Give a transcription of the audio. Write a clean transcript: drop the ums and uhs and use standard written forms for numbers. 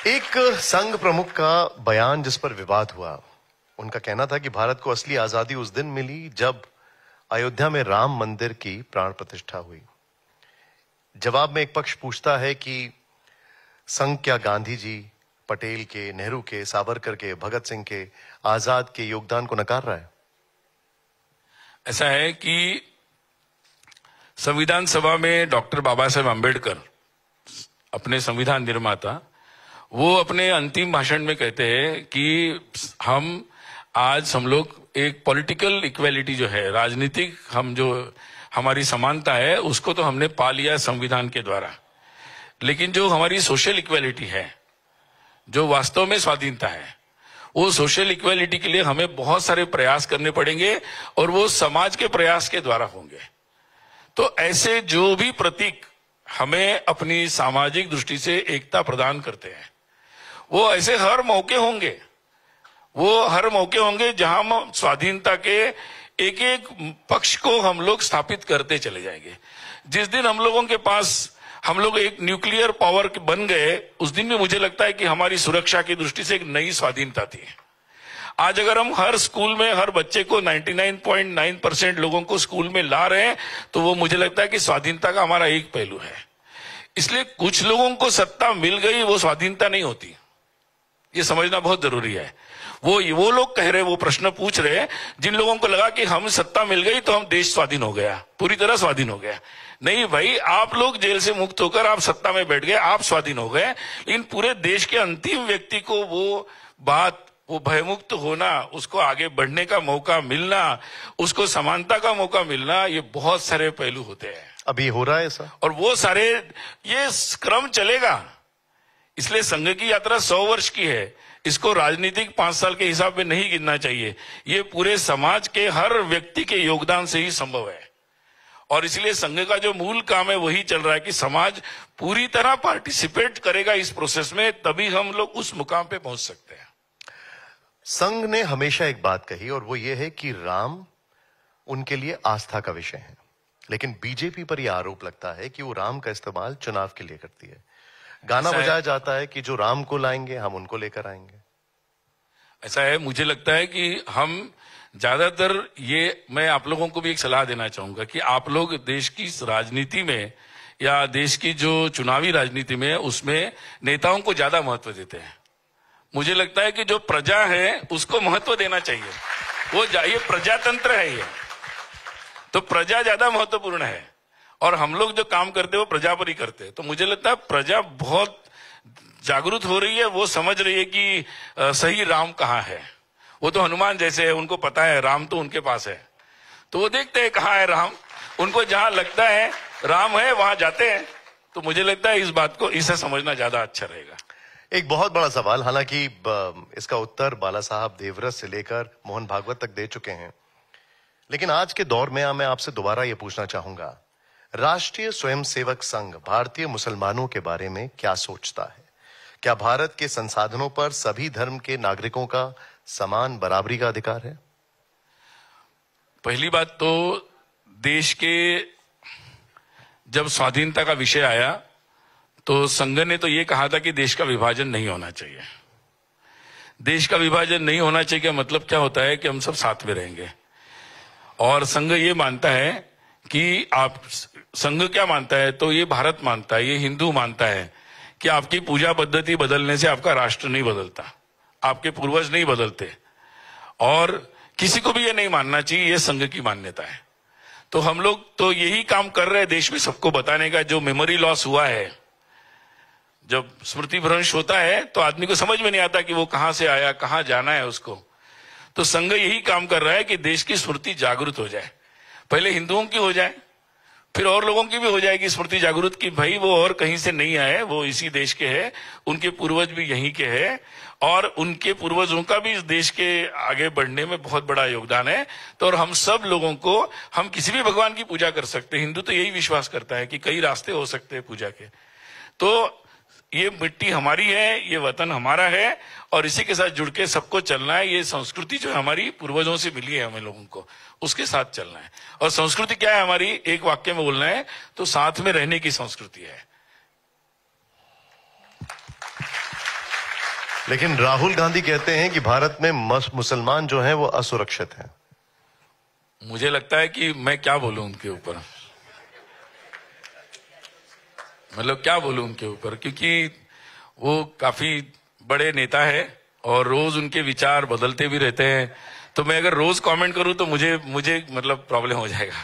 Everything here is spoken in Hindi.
एक संघ प्रमुख का बयान जिस पर विवाद हुआ, उनका कहना था कि भारत को असली आजादी उस दिन मिली जब अयोध्या में राम मंदिर की प्राण प्रतिष्ठा हुई। जवाब में एक पक्ष पूछता है कि संघ क्या गांधी जी, पटेल के, नेहरू के, सावरकर के, भगत सिंह के, आजाद के योगदान को नकार रहा है? ऐसा है कि संविधान सभा में डॉक्टर बाबा साहेब आम्बेडकर, अपने संविधान निर्माता, वो अपने अंतिम भाषण में कहते हैं कि हम लोग एक पॉलिटिकल इक्वेलिटी जो है, राजनीतिक हमारी समानता है, उसको तो हमने पा लिया संविधान के द्वारा, लेकिन जो हमारी सोशल इक्वेलिटी है, जो वास्तव में स्वाधीनता है, वो सोशल इक्वेलिटी के लिए हमें बहुत सारे प्रयास करने पड़ेंगे और वो समाज के प्रयास के द्वारा होंगे। तो ऐसे जो भी प्रतीक हमें अपनी सामाजिक दृष्टि से एकता प्रदान करते हैं, वो ऐसे हर मौके होंगे जहां हम स्वाधीनता के एक एक पक्ष को हम लोग स्थापित करते चले जाएंगे। जिस दिन हम लोग एक न्यूक्लियर पावर बन गए, उस दिन भी मुझे लगता है कि हमारी सुरक्षा की दृष्टि से एक नई स्वाधीनता थी। आज अगर हम हर स्कूल में हर बच्चे को 99.9% लोगों को स्कूल में ला रहे हैं, तो वो मुझे लगता है कि स्वाधीनता का हमारा एक पहलू है। इसलिए कुछ लोगों को सत्ता मिल गई, वो स्वाधीनता नहीं होती, ये समझना बहुत जरूरी है। वो लोग कह रहे, वो प्रश्न पूछ रहे हैं जिन लोगों को लगा कि हम सत्ता मिल गई तो हम देश स्वाधीन हो गया, पूरी तरह स्वाधीन हो गया। नहीं भाई, आप लोग जेल से मुक्त होकर आप सत्ता में बैठ गए, आप स्वाधीन हो गए, लेकिन पूरे देश के अंतिम व्यक्ति को वो भयमुक्त होना, उसको आगे बढ़ने का मौका मिलना, उसको समानता का मौका मिलना, ये बहुत सारे पहलू होते हैं। अभी हो रहा है ऐसा, और वो सारे ये क्रम चलेगा। इसलिए संघ की यात्रा 100 वर्ष की है, इसको राजनीतिक 5 साल के हिसाब में नहीं गिनना चाहिए। ये पूरे समाज के हर व्यक्ति के योगदान से ही संभव है। और इसलिए संघ का जो मूल काम है वही चल रहा है कि समाज पूरी तरह पार्टिसिपेट करेगा इस प्रोसेस में, तभी हम लोग उस मुकाम पे पहुंच सकते हैं। संघ ने हमेशा एक बात कही, और वो ये है कि राम उनके लिए आस्था का विषय है, लेकिन बीजेपी पर यह आरोप लगता है कि वो राम का इस्तेमाल चुनाव के लिए करती है। गाना बजाया जाता है कि जो राम को लाएंगे हम उनको लेकर आएंगे। ऐसा है, मुझे लगता है कि हम ज्यादातर, मैं आप लोगों को भी एक सलाह देना चाहूंगा कि आप लोग देश की राजनीति में या देश की जो चुनावी राजनीति में, उसमें नेताओं को ज्यादा महत्व देते हैं। मुझे लगता है कि जो प्रजा है उसको महत्व देना चाहिए। ये प्रजातंत्र है, ये तो प्रजा ज्यादा महत्वपूर्ण है, और हम लोग जो काम करते हैं वो प्रजा पर ही करते हैं। तो मुझे लगता है प्रजा बहुत जागरूक हो रही है, वो समझ रही है कि सही राम कहाँ है। वो तो हनुमान जैसे है, उनको पता है राम तो उनके पास है, तो वो देखते हैं कहाँ है राम, उनको जहां लगता है राम है वहां जाते हैं। तो मुझे लगता है इस बात को इसे समझना ज्यादा अच्छा रहेगा। एक बहुत बड़ा सवाल, हालांकि इसका उत्तर बाला साहब देवव्रत से लेकर मोहन भागवत तक दे चुके हैं, लेकिन आज के दौर में मैं आपसे दोबारा यह पूछना चाहूंगा, राष्ट्रीय स्वयंसेवक संघ भारतीय मुसलमानों के बारे में क्या सोचता है? क्या भारत के संसाधनों पर सभी धर्म के नागरिकों का समान बराबरी का अधिकार है? पहली बात तो, देश के जब स्वाधीनता का विषय आया तो संघ ने तो ये कहा था कि देश का विभाजन नहीं होना चाहिए। देश का विभाजन नहीं होना चाहिए का मतलब क्या होता है कि हम सब साथ में रहेंगे। और संघ ये मानता है कि संघ क्या मानता है, तो ये भारत मानता है, ये हिंदू मानता है कि आपकी पूजा पद्धति बदलने से आपका राष्ट्र नहीं बदलता, आपके पूर्वज नहीं बदलते, और किसी को भी ये नहीं मानना चाहिए, ये संघ की मान्यता है। तो हम लोग तो यही काम कर रहे हैं देश में सबको बताने का। जो मेमोरी लॉस हुआ है, जब स्मृति भ्रंश होता है तो आदमी को समझ में नहीं आता कि वो कहां से आया, कहां जाना है उसको। तो संघ यही काम कर रहा है कि देश की स्मृति जागृत हो जाए। पहले हिंदुओं की हो जाए, फिर और लोगों की भी हो जाएगी स्मृति जागृत की, भाई वो और कहीं से नहीं आए, वो इसी देश के हैं, उनके पूर्वज भी यहीं के हैं, और उनके पूर्वजों का भी इस देश के आगे बढ़ने में बहुत बड़ा योगदान है। तो और हम सब लोगों को, हम किसी भी भगवान की पूजा कर सकते हैं। हिंदू तो यही विश्वास करता है कि कई रास्ते हो सकते हैं पूजा के। तो ये मिट्टी हमारी है, ये वतन हमारा है, और इसी के साथ जुड़ के सबको चलना है। ये संस्कृति जो हमारी पूर्वजों से मिली है हमें लोगों को, उसके साथ चलना है। और संस्कृति क्या है हमारी, एक वाक्य में बोलना है तो साथ में रहने की संस्कृति है। लेकिन राहुल गांधी कहते हैं कि भारत में मुसलमान जो हैं वो असुरक्षित हैं। मुझे लगता है कि मैं क्या बोलूं उनके ऊपर, मतलब क्या बोलूं उनके ऊपर, क्योंकि वो काफी बड़े नेता है और रोज उनके विचार बदलते भी रहते हैं। तो मैं अगर रोज कमेंट करूं तो मुझे मतलब प्रॉब्लम हो जाएगा।